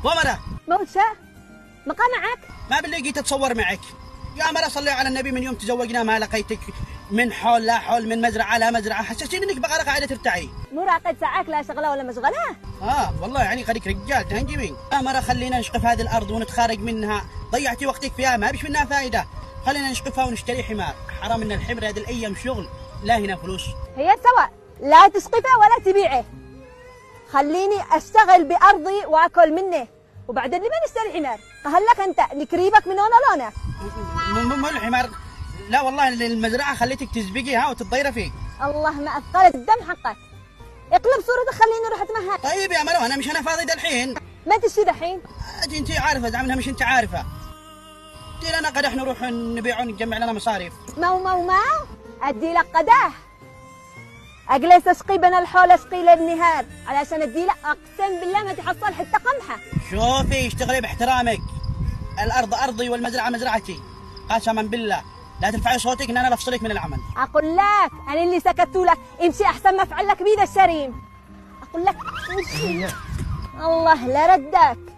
ومرة موشة مقا معك؟ ما بالله جيت اتصور معك يا مرة. صلي على النبي، من يوم تزوجنا ما لقيتك من حول لا حول، من مزرعة لا مزرعة، حسستيني انك بقى قاعدة ترتعي. مو راقد ساعات لا شغله ولا مشغله؟ والله يعني خليك رجال تهنجمين. يا مرة خلينا نشقف هذه الارض ونتخارج منها، ضيعتي وقتك فيها ما بيش منها فائدة. خلينا نشقفها ونشتري حمار، حرام ان الحمر هذه الايام شغل لا هنا فلوس. هي سواء، لا تسقفه ولا تبيعه، خليني اشتغل بارضي واكل منه، وبعدين لما نشتري حمار؟ قهلك انت نكريبك من هون لونه. مو الحمار، لا والله المزرعة خليتك تزبقيها وتتضيري فيه. الله ما اثقلت الدم حقك، اقلب صورتك خليني اروح اتمهد. طيب يا مرو انا مش انا فاضي الحين. ما تشتي دحين؟ اجي انت عارفة زعمنها مش انت عارفة. قلت لنا قدح نروح نبيع ونجمع لنا مصاريف. مو ادي لك قدح، اجلس اشقي بين الحول اشقي للنهار علشان ادي لك، اقسم بالله ما تحصل حتى قمحه. شوفي اشتغلي باحترامك، الارض ارضي والمزرعه مزرعتي، قسما بالله لا ترفعي صوتك ان انا بفصلك من العمل. اقول لك انا اللي سكتت لك، امشي احسن ما افعل لك بيد الشريم. اقول لك امشي. الله لا ردك.